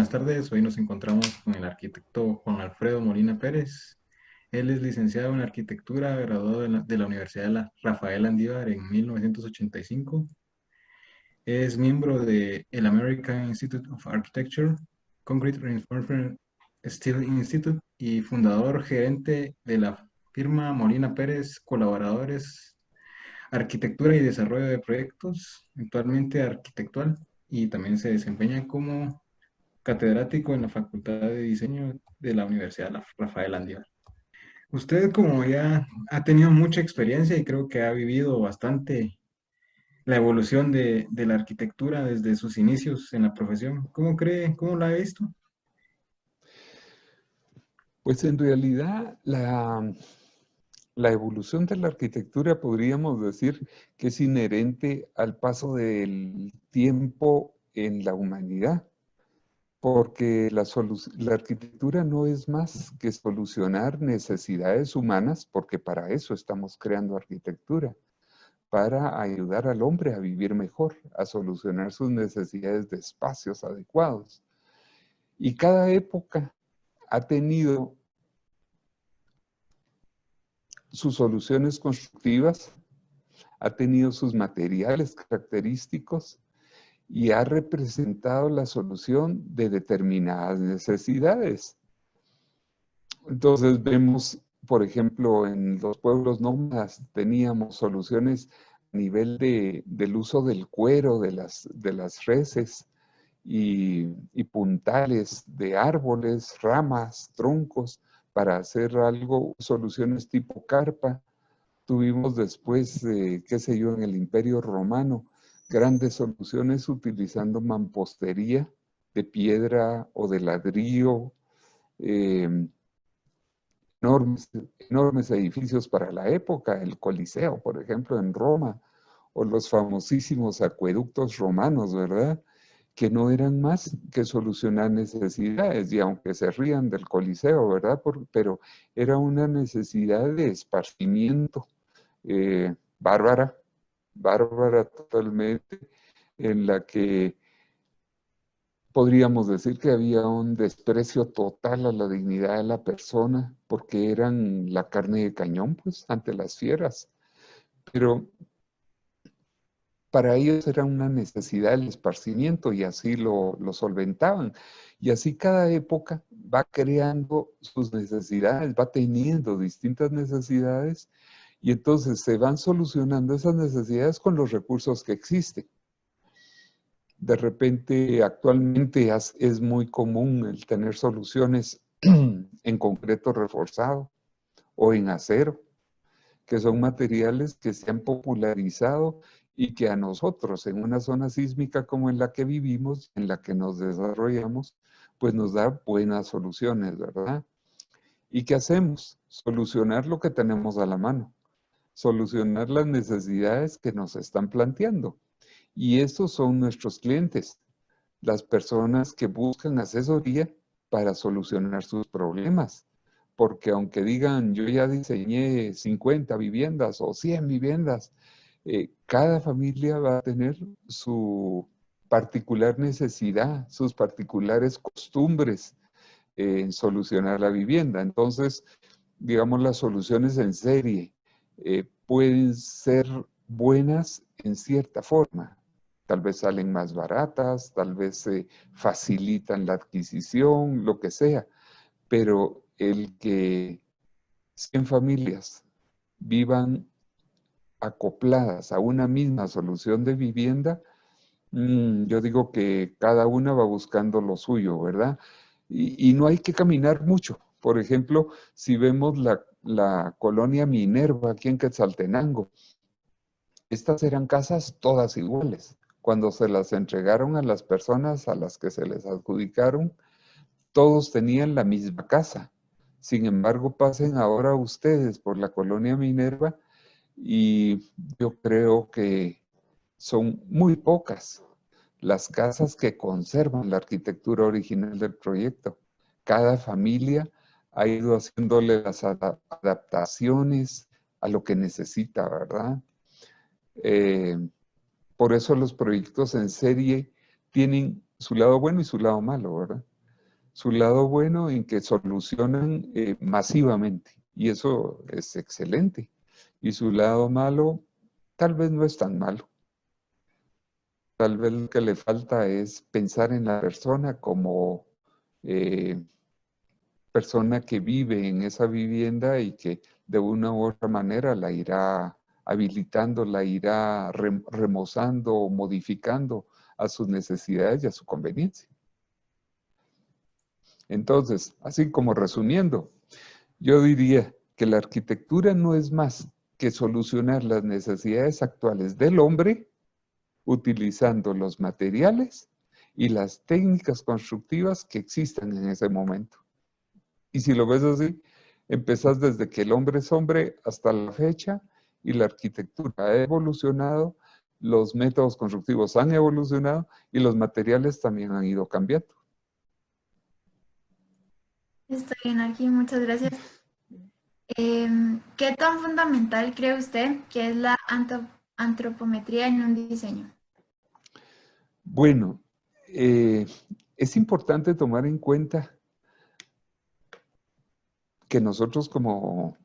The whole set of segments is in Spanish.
buenas tardes. Hoy nos encontramos con el arquitecto Juan Alfredo Molina Pérez. Él es licenciado en arquitectura, graduado de la Universidad de Rafael Andívar en 1985. Es miembro de el American Institute of Architecture, Concrete Reinforcement Steel Institute y fundador gerente de la firma Molina Pérez, colaboradores, arquitectura y desarrollo de proyectos, actualmente arquitectual, y también se desempeña como catedrático en la Facultad de Diseño de la Universidad Rafael Andívar. Usted, como ya ha tenido mucha experiencia y creo que ha vivido bastante la evolución de la arquitectura desde sus inicios en la profesión, ¿cómo cree, cómo la ha visto? Pues en realidad la evolución de la arquitectura podríamos decir que es inherente al paso del tiempo en la humanidad, porque la arquitectura no es más que solucionar necesidades humanas, porque para eso estamos creando arquitectura, para ayudar al hombre a vivir mejor, a solucionar sus necesidades de espacios adecuados. Y cada época ha tenido sus soluciones constructivas, ha tenido sus materiales característicos y ha representado la solución de determinadas necesidades. Entonces vemos, por ejemplo, en los pueblos nómadas teníamos soluciones a nivel del uso del cuero de las reses y puntales de árboles, ramas, troncos, para hacer algo, soluciones tipo carpa. Tuvimos después, qué sé yo, en el Imperio Romano, grandes soluciones utilizando mampostería de piedra o de ladrillo, eh, enormes edificios para la época, el Coliseo, por ejemplo, en Roma, o los famosísimos acueductos romanos, ¿verdad? Que no eran más que solucionar necesidades, y aunque se rían del Coliseo, ¿verdad? Pero era una necesidad de esparcimiento bárbara, bárbara totalmente, en la que podríamos decir que había un desprecio total a la dignidad de la persona, porque eran la carne de cañón, pues, ante las fieras. Pero para ellos era una necesidad el esparcimiento y así lo solventaban. Y así cada época va creando sus necesidades, va teniendo distintas necesidades y entonces se van solucionando esas necesidades con los recursos que existen. De repente, actualmente es muy común el tener soluciones en concreto reforzado o en acero, que son materiales que se han popularizado y que a nosotros, en una zona sísmica como en la que vivimos, en la que nos desarrollamos, pues nos da buenas soluciones, ¿verdad? ¿Y qué hacemos? Solucionar lo que tenemos a la mano, solucionar las necesidades que nos están planteando. Y estos son nuestros clientes, las personas que buscan asesoría para solucionar sus problemas. Porque aunque digan, yo ya diseñé 50 viviendas o 100 viviendas, cada familia va a tener su particular necesidad, sus particulares costumbres en solucionar la vivienda. Entonces, digamos, las soluciones en serie pueden ser buenas en cierta forma. Tal vez salen más baratas, tal vez facilitan la adquisición, lo que sea. Pero el que 100 familias vivan acopladas a una misma solución de vivienda, yo digo que cada una va buscando lo suyo, ¿verdad? Y no hay que caminar mucho. Por ejemplo, si vemos la colonia Minerva aquí en Quetzaltenango, estas eran casas todas iguales. Cuando se las entregaron a las personas a las que se les adjudicaron, todos tenían la misma casa. Sin embargo, pasen ahora ustedes por la colonia Minerva y yo creo que son muy pocas las casas que conservan la arquitectura original del proyecto. Cada familia ha ido haciéndole las adaptaciones a lo que necesita, ¿verdad? Eh, por eso los proyectos en serie tienen su lado bueno y su lado malo, ¿verdad? Su lado bueno en que solucionan masivamente, y eso es excelente. Y su lado malo, tal vez no es tan malo. Tal vez lo que le falta es pensar en la persona como eh, persona que vive en esa vivienda y que de una u otra manera la irá habilitando, la irá remozando o modificando a sus necesidades y a su conveniencia. Entonces, así como resumiendo, yo diría que la arquitectura no es más que solucionar las necesidades actuales del hombre utilizando los materiales y las técnicas constructivas que existan en ese momento. Y si lo ves así, empezás desde que el hombre es hombre hasta la fecha y la arquitectura ha evolucionado, los métodos constructivos han evolucionado y los materiales también han ido cambiando. Está bien, aquí, muchas gracias. ¿Qué tan fundamental cree usted que es la antropometría en un diseño? Bueno, es importante tomar en cuenta que nosotros como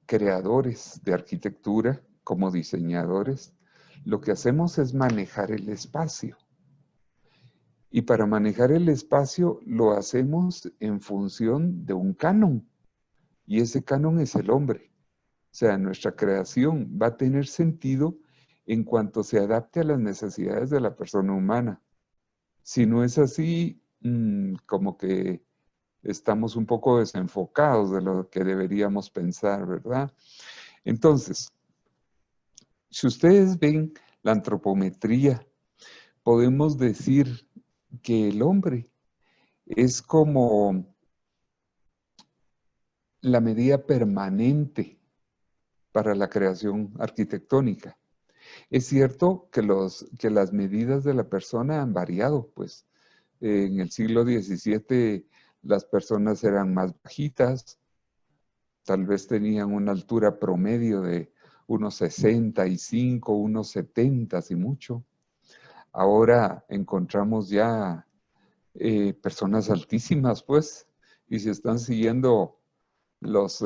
creadores de arquitectura, como diseñadores, lo que hacemos es manejar el espacio. Y para manejar el espacio lo hacemos en función de un canon. Y ese canon es el hombre. O sea, nuestra creación va a tener sentido en cuanto se adapte a las necesidades de la persona humana. Si no es así, como que estamos un poco desenfocados de lo que deberíamos pensar, ¿verdad? Entonces, si ustedes ven la antropometría, podemos decir que el hombre es como la medida permanente para la creación arquitectónica. Es cierto que las medidas de la persona han variado, pues en el siglo XVII las personas eran más bajitas, tal vez tenían una altura promedio de unos 65, unos 70 y mucho. Ahora encontramos ya personas altísimas, pues, y si están siguiendo los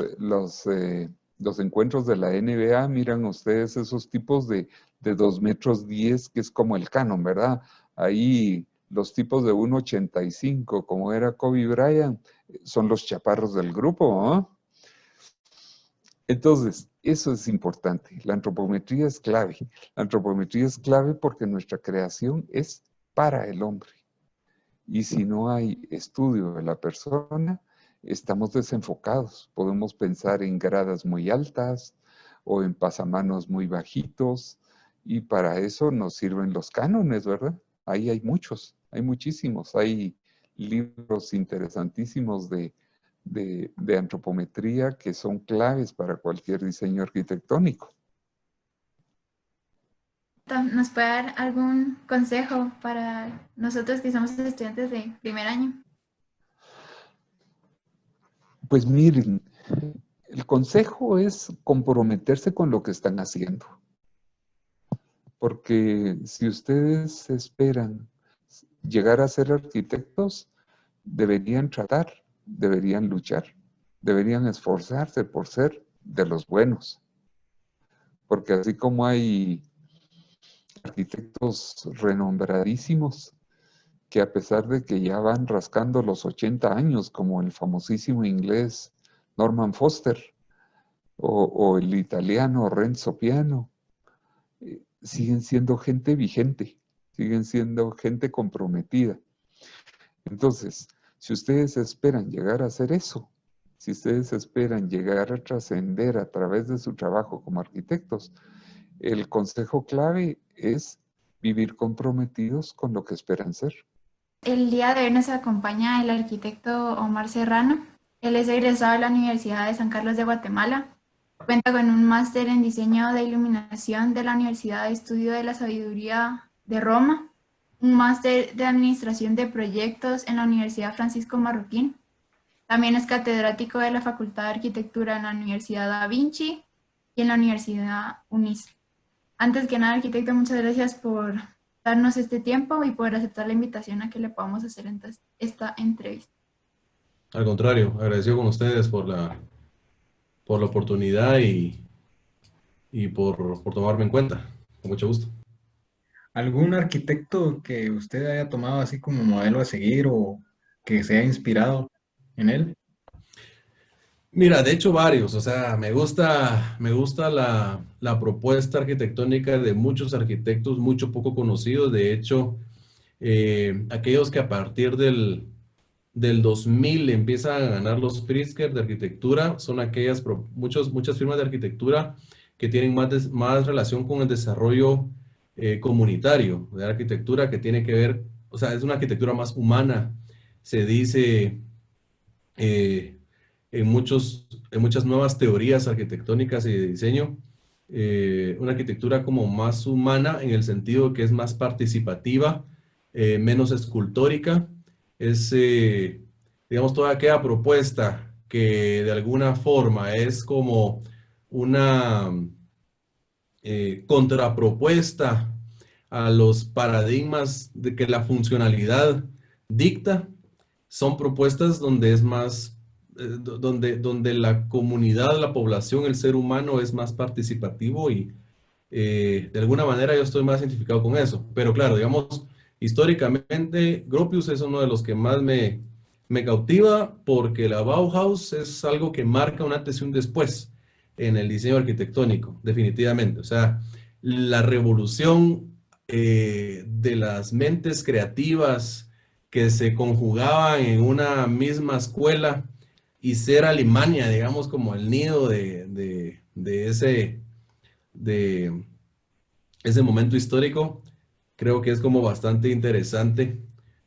encuentros de la NBA, miran ustedes esos tipos de 2 metros 10, que es como el canon, ¿verdad? Ahí los tipos de 1,85, como era Kobe Bryant, son los chaparros del grupo, ¿no? Entonces, eso es importante. La antropometría es clave. La antropometría es clave porque nuestra creación es para el hombre. Y si no hay estudio de la persona, estamos desenfocados. Podemos pensar en gradas muy altas o en pasamanos muy bajitos. Y para eso nos sirven los cánones, ¿verdad? Ahí hay muchos, hay muchísimos. Hay libros interesantísimos de antropometría que son claves para cualquier diseño arquitectónico. ¿Nos puede dar algún consejo para nosotros que somos estudiantes de primer año? Pues miren, el consejo es comprometerse con lo que están haciendo. Porque si ustedes esperan llegar a ser arquitectos, deberían tratar, deberían luchar, deberían esforzarse por ser de los buenos. Porque así como hay arquitectos renombradísimos que a pesar de que ya van rascando los 80 años, como el famosísimo inglés Norman Foster o el italiano Renzo Piano, siguen siendo gente vigente, siguen siendo gente comprometida. Entonces, si ustedes esperan llegar a hacer eso, si ustedes esperan llegar a trascender a través de su trabajo como arquitectos, el consejo clave es vivir comprometidos con lo que esperan ser. El día de hoy nos acompaña el arquitecto Omar Serrano. Él es egresado de la Universidad de San Carlos de Guatemala. Cuenta con un máster en diseño de iluminación de la Universidad de Estudio de la Sabiduría de Roma, un máster de administración de proyectos en la Universidad Francisco Marroquín. También es catedrático de la Facultad de Arquitectura en la Universidad Da Vinci y en la Universidad UNIS. Antes que nada, arquitecto, muchas gracias por darnos este tiempo y poder aceptar la invitación a que le podamos hacer esta entrevista. Al contrario, agradecido con ustedes por la oportunidad y por tomarme en cuenta. Con mucho gusto. ¿Algún arquitecto que usted haya tomado así como modelo a seguir o que se haya inspirado en él? Mira, de hecho varios, o sea, me gusta la propuesta arquitectónica de muchos arquitectos mucho poco conocidos. De hecho, aquellos que a partir del 2000 empiezan a ganar los Pritzker de arquitectura son muchas firmas de arquitectura que tienen más relación con el desarrollo comunitario de arquitectura, que tiene que ver, o sea, es una arquitectura más humana, se dice en muchas nuevas teorías arquitectónicas y de diseño, una arquitectura como más humana en el sentido que es más participativa, menos escultórica, digamos, toda aquella propuesta que de alguna forma es como una contrapropuesta a los paradigmas de que la funcionalidad dicta, son propuestas donde es más, donde la comunidad, la población, el ser humano es más participativo y de alguna manera yo estoy más identificado con eso. Pero claro, digamos, históricamente Gropius es uno de los que más me cautiva porque la Bauhaus es algo que marca un antes y un después en el diseño arquitectónico, definitivamente. O sea, la revolución de las mentes creativas que se conjugaban en una misma escuela y ser Alemania, digamos, como el nido de ese momento histórico, creo que es como bastante interesante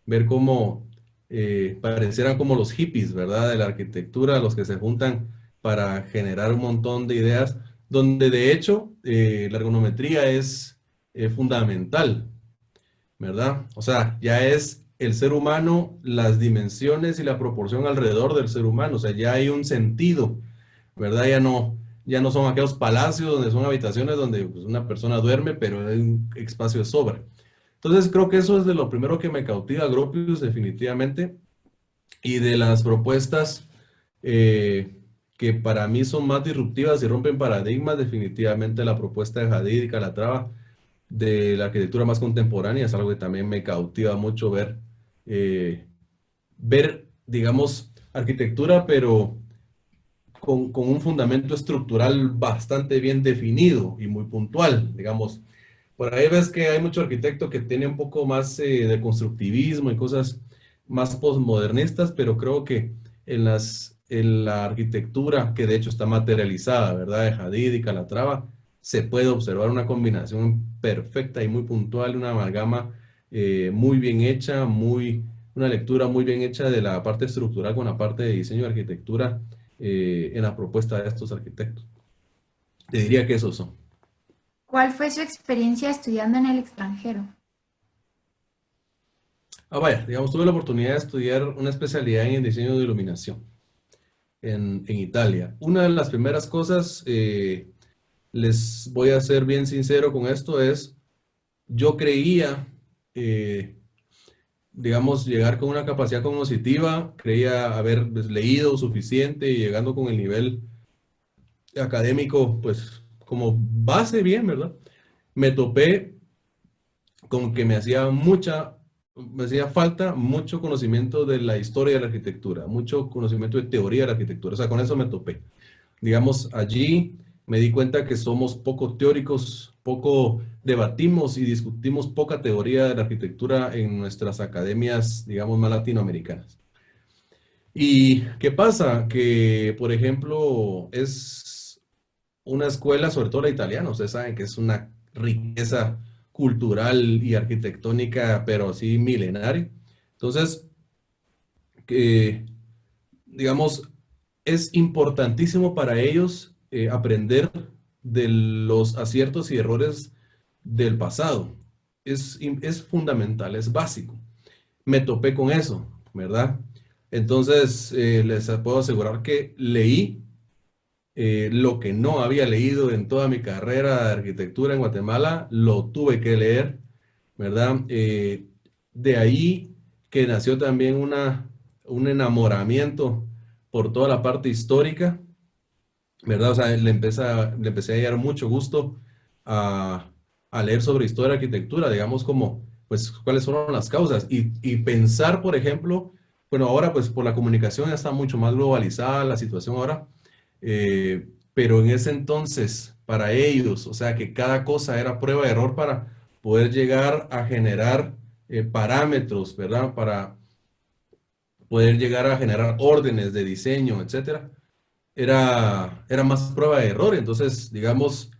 ver cómo parecieran como los hippies, ¿verdad? De la arquitectura, los que se juntan para generar un montón de ideas, donde de hecho la ergonometría es fundamental, ¿verdad? O sea, ya es el ser humano, las dimensiones y la proporción alrededor del ser humano, o sea, ya hay un sentido, ¿verdad? Ya no son aquellos palacios donde son habitaciones donde pues, una persona duerme, pero hay un espacio de sobra. Entonces creo que eso es de lo primero que me cautiva Gropius definitivamente, y de las propuestas que para mí son más disruptivas y rompen paradigmas, definitivamente la propuesta de Hadid y Calatrava de la arquitectura más contemporánea es algo que también me cautiva mucho ver, digamos, arquitectura, pero con un fundamento estructural bastante bien definido y muy puntual, digamos. Por ahí ves que hay mucho arquitecto que tiene un poco más de constructivismo y cosas más postmodernistas, pero creo que en la arquitectura, que de hecho está materializada, ¿verdad? De Hadid y Calatrava, se puede observar una combinación perfecta y muy puntual, una amalgama muy bien hecha, una lectura muy bien hecha de la parte estructural con la parte de diseño de arquitectura en la propuesta de estos arquitectos. Te diría que esos son. ¿Cuál fue su experiencia estudiando en el extranjero? Vaya, digamos, tuve la oportunidad de estudiar una especialidad en diseño de iluminación en Italia. Una de las primeras cosas, les voy a ser bien sincero con esto, es yo creía, digamos, llegar con una capacidad cognitiva, creía haber leído suficiente y llegando con el nivel académico, pues, como base bien, ¿verdad? Me topé con que me hacía falta mucho conocimiento de la historia de la arquitectura, mucho conocimiento de teoría de la arquitectura. O sea, con eso me topé. Digamos, allí me di cuenta que somos poco teóricos, poco debatimos y discutimos poca teoría de la arquitectura en nuestras academias, digamos, más latinoamericanas. ¿Y qué pasa? Que, por ejemplo, es una escuela, sobre todo la italiana, ustedes saben que es una riqueza cultural y arquitectónica, pero sí milenaria. Entonces, digamos, es importantísimo para ellos aprender de los aciertos y errores del pasado. Es fundamental, es básico. Me topé con eso, ¿verdad? Entonces, les puedo asegurar que leí lo que no había leído en toda mi carrera de arquitectura en Guatemala, lo tuve que leer ¿verdad? De ahí que nació también un enamoramiento por toda la parte histórica, ¿verdad? O sea, le empecé a dar mucho gusto a, a leer sobre historia y arquitectura, digamos, como, pues, cuáles fueron las causas. Y pensar, por ejemplo, bueno, ahora, pues, por la comunicación ya está mucho más globalizada la situación ahora, pero en ese entonces, para ellos, o sea, que cada cosa era prueba de error para poder llegar a generar parámetros, ¿verdad? Para poder llegar a generar órdenes de diseño, etcétera, era más prueba de error. Entonces, digamos,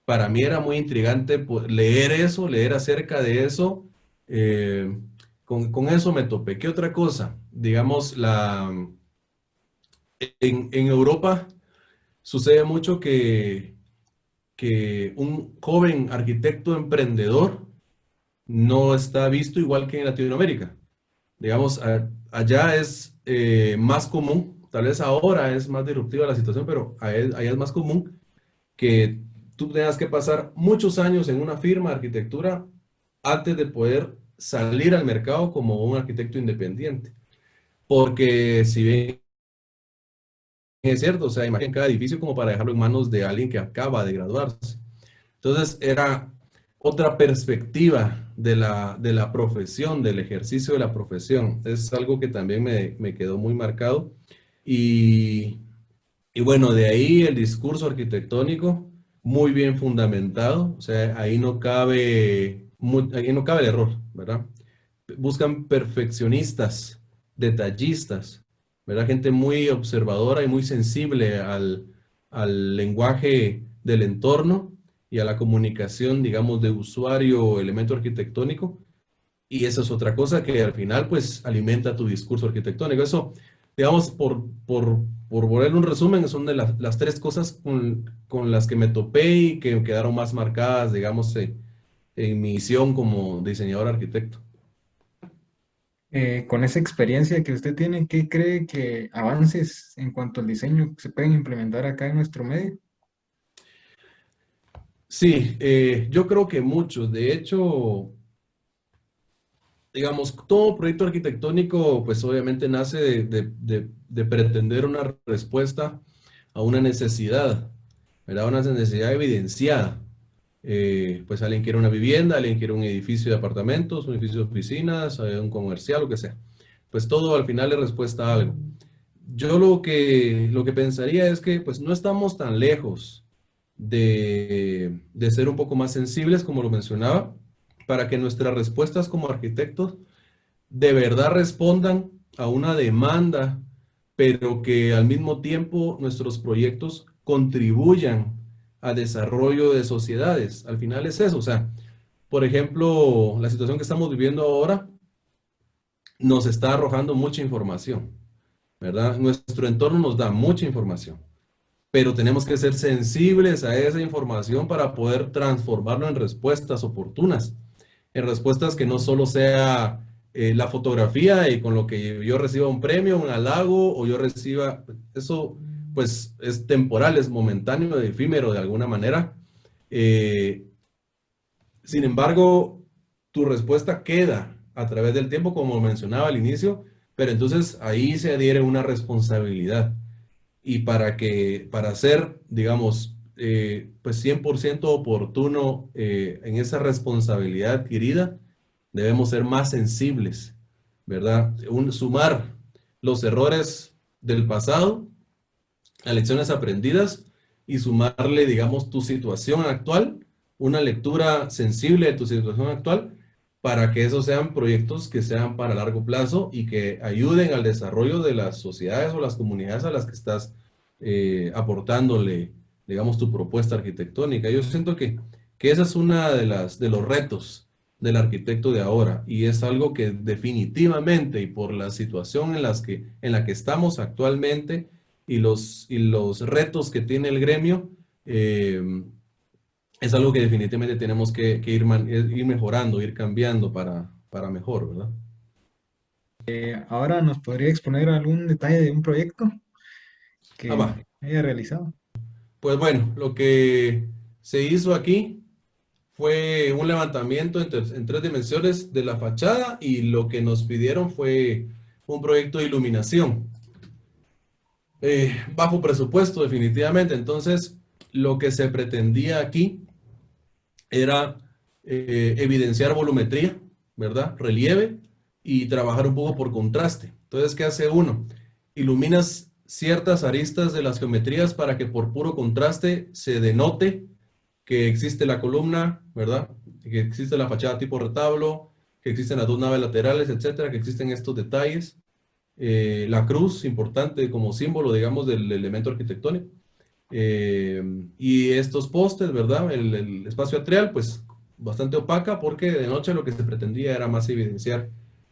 para mí era muy intrigante leer eso, leer acerca de eso. eh, con eso me topé. ¿Qué otra cosa? Digamos, en Europa sucede mucho que un joven arquitecto emprendedor no está visto igual que en Latinoamérica. Digamos, allá es más común, tal vez ahora es más disruptiva la situación, pero allá es más común que tú tengas que pasar muchos años en una firma de arquitectura antes de poder salir al mercado como un arquitecto independiente. Porque si bien es cierto, o sea, imaginen cada edificio como para dejarlo en manos de alguien que acaba de graduarse. Entonces era otra perspectiva de la profesión, del ejercicio de la profesión. Es algo que también me quedó muy marcado. Y, y bueno, de ahí el discurso arquitectónico muy bien fundamentado. O sea, ahí no cabe el error, ¿verdad? Buscan perfeccionistas, detallistas, ¿verdad? Gente muy observadora y muy sensible al lenguaje del entorno y a la comunicación, digamos, de usuario o elemento arquitectónico. Y esa es otra cosa que al final, pues, alimenta tu discurso arquitectónico. Eso, digamos, por poner un resumen, son de las tres cosas con las que me topé y que quedaron más marcadas, digamos, en mi visión como diseñador arquitecto. Con esa experiencia que usted tiene, ¿qué cree que avances en cuanto al diseño se pueden implementar acá en nuestro medio? Sí, yo creo que muchos. De hecho, digamos, todo proyecto arquitectónico, pues obviamente nace de pretender una respuesta a una necesidad, ¿verdad? Una necesidad evidenciada. Pues alguien quiere una vivienda, alguien quiere un edificio de apartamentos, un edificio de oficinas, un comercial, lo que sea. Pues todo al final es respuesta a algo. Yo lo que pensaría es que pues no estamos tan lejos de ser un poco más sensibles, como lo mencionaba, para que nuestras respuestas como arquitectos de verdad respondan a una demanda, pero que al mismo tiempo nuestros proyectos contribuyan al desarrollo de sociedades. Al final es eso, o sea, por ejemplo, la situación que estamos viviendo ahora nos está arrojando mucha información, ¿verdad? Nuestro entorno nos da mucha información, pero tenemos que ser sensibles a esa información para poder transformarlo en respuestas oportunas, en respuestas que no solo sea la fotografía y con lo que yo reciba un premio, un halago, o yo reciba, eso pues es temporal, es momentáneo, efímero de alguna manera. Eh, Sin embargo, tu respuesta queda a través del tiempo, como mencionaba al inicio, pero entonces ahí se adhiere una responsabilidad. Y para ser, digamos, pues 100% oportuno en esa responsabilidad adquirida, debemos ser más sensibles, ¿verdad? Sumar los errores del pasado a lecciones aprendidas y sumarle, digamos, tu situación actual, una lectura sensible de tu situación actual, para que esos sean proyectos que sean para largo plazo y que ayuden al desarrollo de las sociedades o las comunidades a las que estás aportándole, digamos, tu propuesta arquitectónica. Yo siento que esa es una de los retos del arquitecto de ahora y es algo que definitivamente y por la situación en la que estamos actualmente y los retos que tiene el gremio, es algo que definitivamente tenemos que ir mejorando, ir cambiando para mejor, ¿verdad? Ahora nos podría exponer algún detalle de un proyecto Ah, que va. haya realizado. Pues bueno, lo que se hizo aquí fue un levantamiento en 3 dimensiones de la fachada y lo que nos pidieron fue un proyecto de iluminación. Bajo presupuesto, definitivamente. Entonces, lo que se pretendía aquí era evidenciar volumetría, ¿verdad? Relieve y trabajar un poco por contraste. Entonces, ¿qué hace uno? Iluminas ciertas aristas de las geometrías para que por puro contraste se denote que existe la columna, ¿verdad? Que existe la fachada tipo retablo, que existen las 2 naves laterales, etcétera, que existen estos detalles. La cruz, importante como símbolo, digamos, del elemento arquitectónico. Y estos postes, ¿verdad? El espacio atrial, pues bastante opaca porque de noche lo que se pretendía era más evidenciar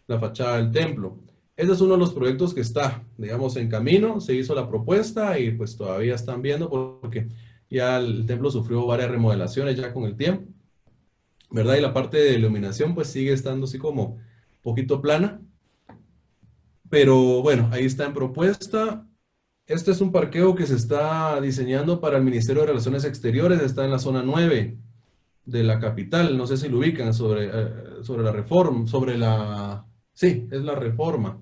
la fachada del templo. Ese es uno de los proyectos que está, digamos, en camino. Se hizo la propuesta y pues todavía están viendo porque ya el templo sufrió varias remodelaciones ya con el tiempo, ¿verdad? Y la parte de iluminación pues sigue estando así como poquito plana. Pero bueno, ahí está en propuesta. Este es un parqueo que se está diseñando para el Ministerio de Relaciones Exteriores, está en la zona 9 de la capital, no sé si lo ubican, sobre la reforma, sí, es la reforma.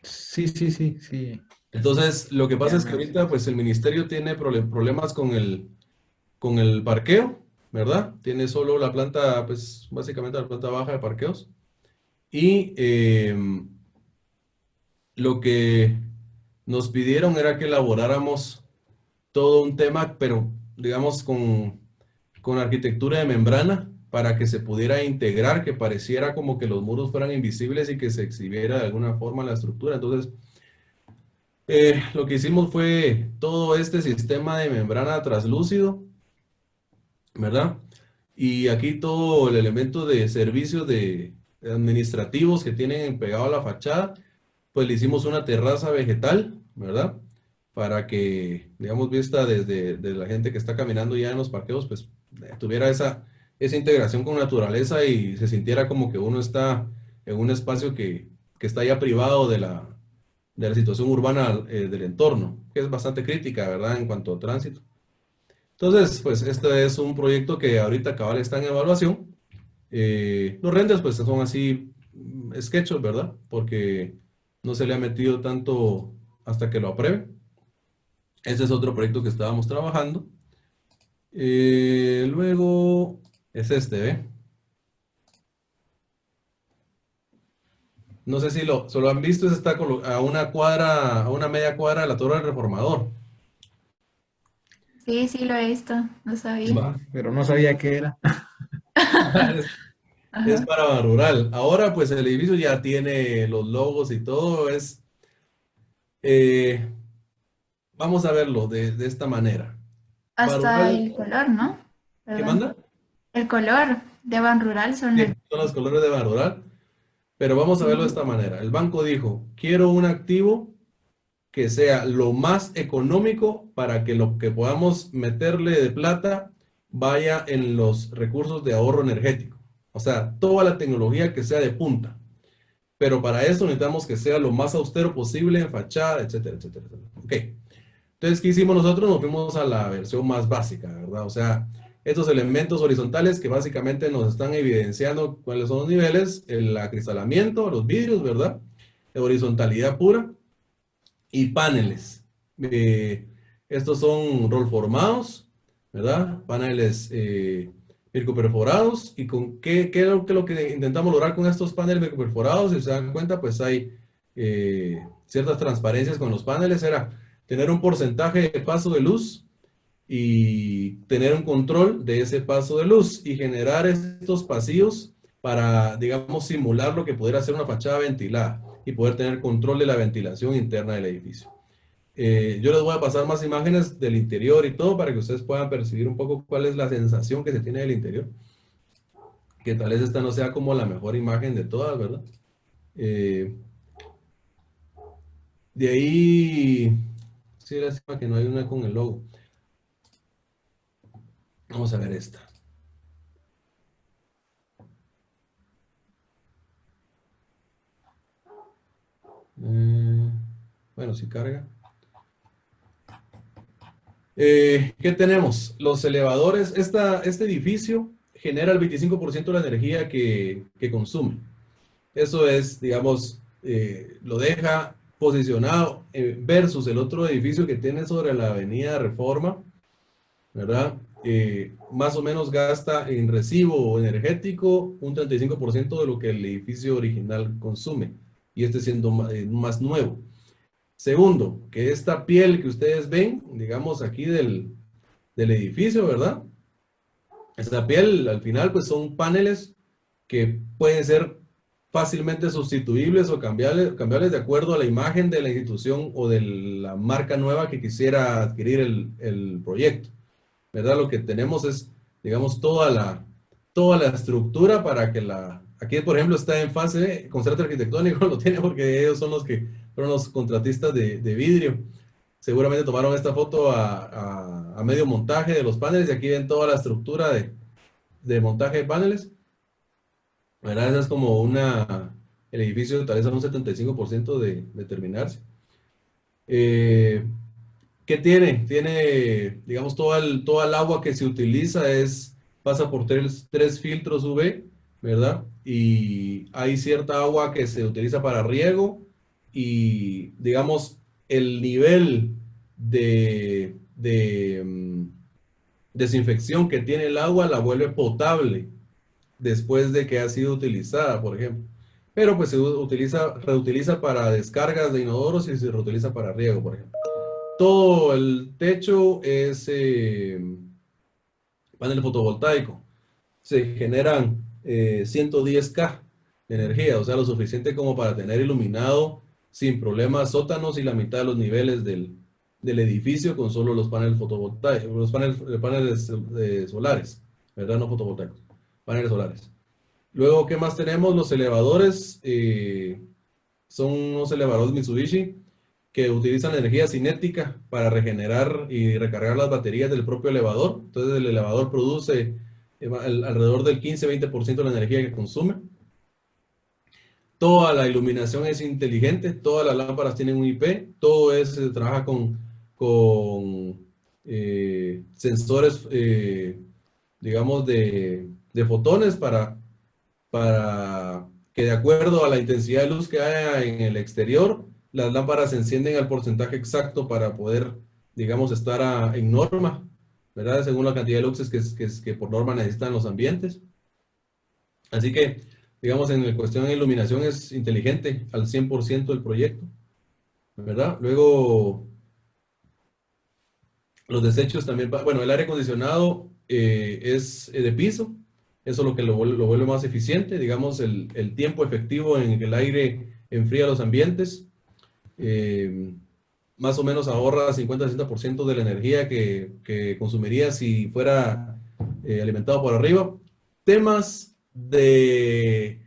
Sí, sí, sí, sí. Entonces, lo que pasa Ya es que me ahorita, decís. pues el ministerio tiene problemas con el parqueo, ¿verdad? Tiene solo la planta, pues básicamente la planta baja de parqueos. Y lo que nos pidieron era que elaboráramos todo un tema, pero digamos con arquitectura de membrana para que se pudiera integrar, que pareciera como que los muros fueran invisibles y que se exhibiera de alguna forma la estructura. Entonces, lo que hicimos fue todo este sistema de membrana translúcido, ¿verdad? Y aquí todo el elemento de servicios administrativos que tienen pegado a la fachada, pues le hicimos una terraza vegetal, ¿verdad? Para que, digamos, vista desde la gente que está caminando ya en los parqueos, pues tuviera esa integración con naturaleza y se sintiera como que uno está en un espacio que está ya privado de la situación urbana del entorno, que es bastante crítica, ¿verdad? En cuanto a tránsito. Entonces, pues este es un proyecto que ahorita cabal está en evaluación. Los renders pues son así sketches, ¿verdad? Porque no se le ha metido tanto hasta que lo apruebe. Ese es otro proyecto que estábamos trabajando. Luego es este, ¿ve? No sé si lo han visto, está a una cuadra, a una media cuadra de la Torre del Reformador. Sí, sí, lo he visto, no sabía. Va. Pero no sabía qué era. Es Ajá. para rural. Ahora pues el edificio ya tiene los logos y todo. Eh, vamos a verlo de esta manera. Hasta Barural, el color, ¿no? ¿qué Perdón. manda? El color de Ban Rural son Sí, el... son los colores de Barural. Pero vamos a verlo de Ujú. esta manera. El banco dijo, quiero un activo que sea lo más económico para que lo que podamos meterle de plata vaya en los recursos de ahorro energético. O sea, toda la tecnología que sea de punta. Pero para eso necesitamos que sea lo más austero posible en fachada, etcétera, etcétera, etcétera. Ok. Entonces, ¿qué hicimos nosotros? Nos fuimos a la versión más básica, ¿verdad? O sea, estos elementos horizontales que básicamente nos están evidenciando cuáles son los niveles, el acristalamiento, los vidrios, ¿verdad? De horizontalidad pura y paneles. Estos son rollformados, ¿verdad? Paneles microperforados. ¿Y con qué es lo que intentamos lograr con estos paneles microperforados? Si se dan cuenta, pues hay ciertas transparencias con los paneles. Era tener un porcentaje de paso de luz y tener un control de ese paso de luz y generar estos pasillos para, digamos, simular lo que pudiera ser una fachada ventilada y poder tener control de la ventilación interna del edificio. Yo les voy a pasar más imágenes del interior y todo para que ustedes puedan percibir un poco cuál es la sensación que se tiene del interior, que tal vez esta no sea como la mejor imagen de todas, ¿verdad? Eh, de ahí, sí, lástima que no hay una con el logo. Vamos a ver esta. Bueno, si carga. ¿Qué tenemos? Los elevadores. Este edificio genera el 25% de la energía que consume. Eso es, digamos, lo deja posicionado versus el otro edificio que tiene sobre la avenida Reforma, ¿verdad? Más o menos gasta en recibo energético un 35% de lo que el edificio original consume, y este siendo más nuevo. Segundo, que esta piel que ustedes ven, digamos aquí del edificio, ¿verdad? Esta piel al final pues son paneles que pueden ser fácilmente sustituibles o cambiables de acuerdo a la imagen de la institución o de la marca nueva que quisiera adquirir el proyecto, ¿verdad? Lo que tenemos es, digamos, toda la estructura para que aquí por ejemplo está en fase concepto arquitectónico, lo tiene porque ellos son los que fueron los contratistas de vidrio. Seguramente tomaron esta foto a medio montaje de los paneles y aquí ven toda la estructura de montaje de paneles, ¿verdad? Esa es como el edificio tal vez a un 75% de terminarse. ¿Qué tiene? Tiene, digamos, todo el agua que se utiliza pasa por tres filtros UV, ¿verdad? Y hay cierta agua que se utiliza para riego y, digamos, el nivel de desinfección que tiene el agua la vuelve potable después de que ha sido utilizada, por ejemplo. Pero pues se reutiliza para descargas de inodoros y se reutiliza para riego, por ejemplo. Todo el techo es panel fotovoltaico. Se generan 110K de energía, o sea, lo suficiente como para tener iluminado sin problemas sótanos y la mitad de los niveles del edificio con solo los paneles fotovoltaicos, los paneles solares, ¿verdad? No fotovoltaicos, paneles solares. Luego, ¿qué más tenemos? Los elevadores son unos elevadores Mitsubishi que utilizan energía cinética para regenerar y recargar las baterías del propio elevador. Entonces el elevador produce alrededor del 15-20% de la energía que consume. Toda la iluminación es inteligente, todas las lámparas tienen un IP, se trabaja con sensores, digamos, de fotones para que de acuerdo a la intensidad de luz que haya en el exterior, las lámparas se encienden al porcentaje exacto para poder, digamos, estar en norma, ¿verdad? Según la cantidad de luces que por norma necesitan los ambientes. Así que, digamos, en la cuestión de iluminación es inteligente al 100% del proyecto, ¿verdad? Luego, los desechos también, bueno, el aire acondicionado es de piso, eso es lo que lo vuelve más eficiente, digamos, el tiempo efectivo en que el aire enfría los ambientes. Más o menos ahorra 50-60% de la energía que consumiría si fuera alimentado por arriba. Temas de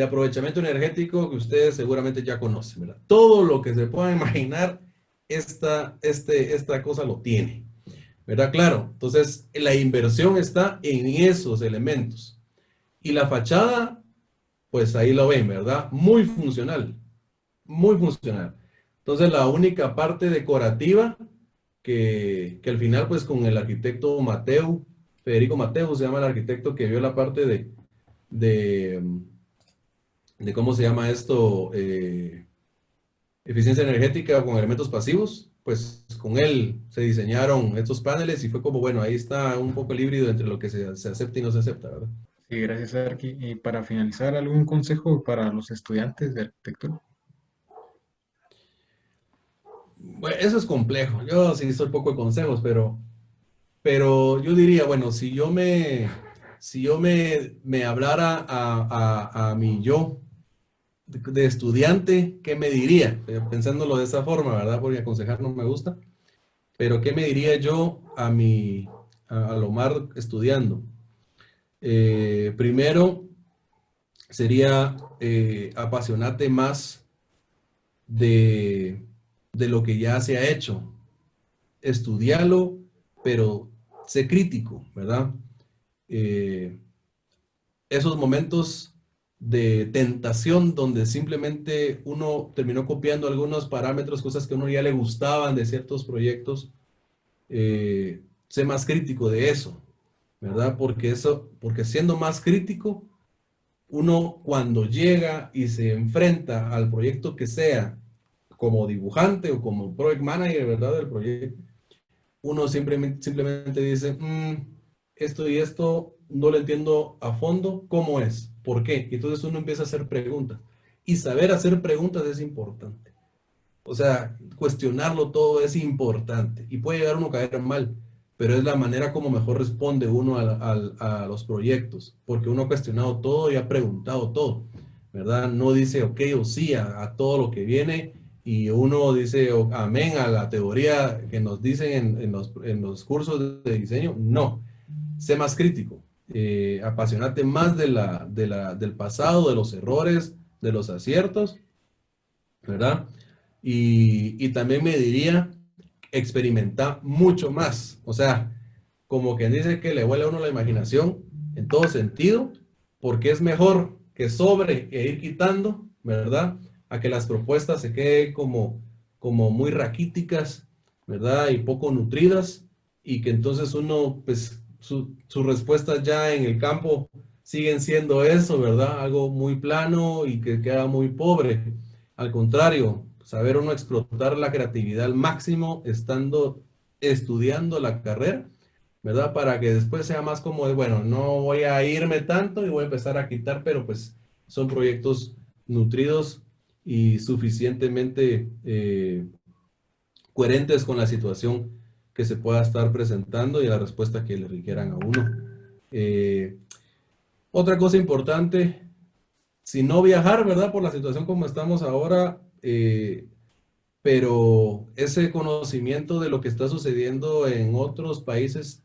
aprovechamiento energético que ustedes seguramente ya conocen, ¿verdad? Todo lo que se pueda imaginar, esta cosa lo tiene, ¿verdad? Claro, entonces la inversión está en esos elementos. Y la fachada, pues ahí lo ven, ¿verdad? Muy funcional, muy funcional. Entonces la única parte decorativa que al final, pues con el arquitecto Federico Mateu se llama el arquitecto que vio la parte de ¿cómo se llama esto? Eficiencia energética con elementos pasivos, pues con él se diseñaron estos paneles y fue como, bueno, ahí está un poco el híbrido entre lo que se acepta y no se acepta, ¿verdad? Sí, gracias, Arqui. Y para finalizar, ¿algún consejo para los estudiantes de arquitectura? Bueno, eso es complejo. Yo sí soy poco de consejos, pero yo diría, bueno, si yo me hablara a mi yo de estudiante, ¿qué me diría? Pensándolo de esa forma, ¿verdad? Porque aconsejar no me gusta. Pero ¿qué me diría yo a Omar estudiando? Primero sería apasionarte más de lo que ya se ha hecho. Estudiarlo, pero sé crítico, ¿verdad? Esos momentos de tentación donde simplemente uno terminó copiando algunos parámetros, cosas que a uno ya le gustaban de ciertos proyectos, sé más crítico de eso. ¿verdad? Porque siendo más crítico, uno cuando llega y se enfrenta al proyecto que sea, como dibujante o como project manager, ¿verdad? Del proyecto, uno simplemente dice, esto y esto no lo entiendo a fondo, ¿cómo es? ¿Por qué? Y entonces uno empieza a hacer preguntas. Y saber hacer preguntas es importante. O sea, cuestionarlo todo es importante. Y puede llegar uno a caer mal, pero es la manera como mejor responde uno a los proyectos, porque uno ha cuestionado todo y ha preguntado todo, ¿verdad? No dice ok o sí a todo lo que viene y uno dice amén a la teoría que nos dicen en los cursos de diseño. No, sé más crítico, apasionate más del pasado, de los errores, de los aciertos, ¿verdad? Y también me diría, experimenta mucho más. O sea, como quien dice que le vuela a uno la imaginación en todo sentido, porque es mejor que sobre e ir quitando, ¿verdad? A que las propuestas se queden como muy raquíticas, ¿verdad? Y poco nutridas, y que entonces uno, pues, sus respuestas ya en el campo siguen siendo eso, ¿verdad? Algo muy plano y que queda muy pobre. Al contrario, saber uno explotar la creatividad al máximo estando estudiando la carrera, ¿verdad? Para que después sea más como de, bueno, no voy a irme tanto y voy a empezar a quitar, pero pues son proyectos nutridos y suficientemente coherentes con la situación que se pueda estar presentando y la respuesta que le requieran a uno. Eh, Otra cosa importante, si no viajar, ¿verdad? Por la situación como estamos ahora, pero ese conocimiento de lo que está sucediendo en otros países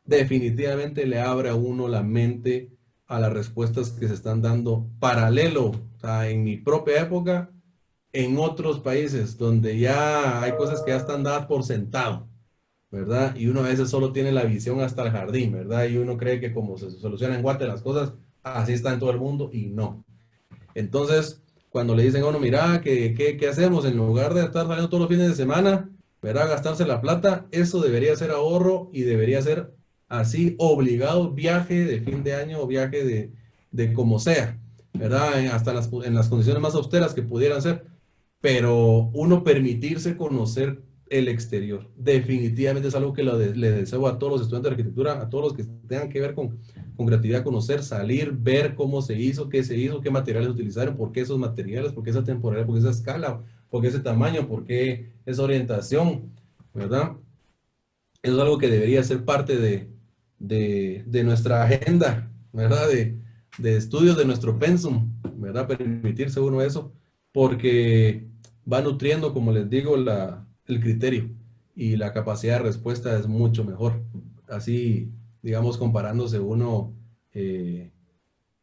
definitivamente le abre a uno la mente a las respuestas que se están dando paralelo, o sea, en mi propia época, en otros países donde ya hay cosas que ya están dadas por sentado, ¿verdad? Y uno a veces solo tiene la visión hasta el jardín, ¿verdad? Y uno cree que como se solucionan en Guate las cosas, así está en todo el mundo y no. Entonces, cuando le dicen a uno, mira, ¿qué hacemos? En lugar de estar saliendo todos los fines de semana, ¿verdad? Gastarse la plata, eso debería ser ahorro y debería ser así, obligado, viaje de fin de año o viaje de como sea, ¿verdad? Hasta en las condiciones más austeras que pudieran ser, pero uno permitirse conocer el exterior, definitivamente es algo que le deseo a todos los estudiantes de arquitectura, a todos los que tengan que ver con creatividad, conocer, salir, ver cómo se hizo, qué materiales utilizaron, por qué esos materiales, por qué esa temporalidad, por qué esa escala, por qué ese tamaño, por qué esa orientación, ¿verdad? Eso es algo que debería ser parte de nuestra agenda, ¿verdad? De estudios de nuestro pensum, ¿verdad? Permitirse uno eso, porque va nutriendo, como les digo, el criterio y la capacidad de respuesta es mucho mejor. Así, digamos, comparándose uno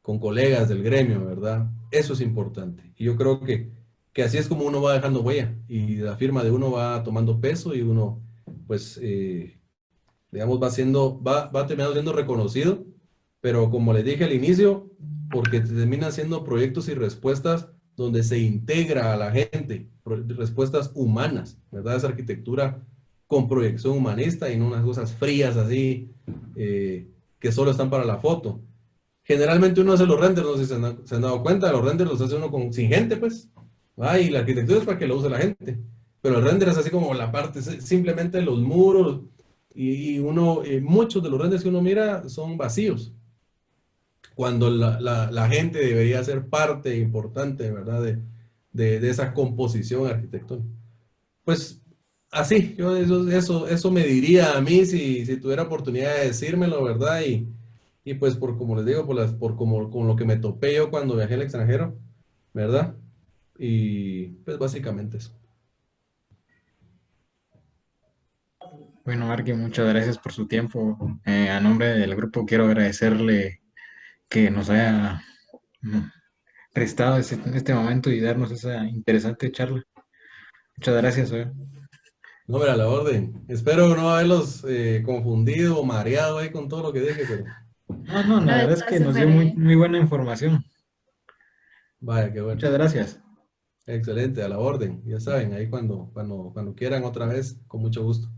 con colegas del gremio, ¿verdad? Eso es importante. Y yo creo que así es como uno va dejando huella y la firma de uno va tomando peso y uno, pues, digamos, va terminando siendo reconocido, pero como les dije al inicio, porque terminan siendo proyectos y respuestas donde se integra a la gente, respuestas humanas, ¿verdad? Esa arquitectura con proyección humanista y no unas cosas frías así, que solo están para la foto. Generalmente uno hace los renders, no sé si se han dado cuenta, los renders los hace uno sin gente, pues. Y la arquitectura es para que lo use la gente. Pero el render es así como la parte, simplemente los muros, y muchos de los renders que uno mira son vacíos, cuando la gente debería ser parte importante, ¿verdad? De esa composición arquitectónica. Pues así, yo eso me diría a mí si tuviera oportunidad de decírmelo, ¿verdad? Y pues como les digo, con lo que me topé yo cuando viajé al extranjero, ¿verdad? Y pues básicamente eso. Bueno, Marque, muchas gracias por su tiempo. A nombre del grupo quiero agradecerle que nos haya prestado este momento y darnos esa interesante charla. Muchas gracias. No, pero a la orden. Espero no haberlos confundido o mareado ahí con todo lo que dije, pero No, la No, verdad es está que nos dio súper muy, bien. muy buena información. vaya, qué bueno. Muchas gracias. Excelente, a la orden. Ya saben, ahí cuando quieran otra vez, con mucho gusto.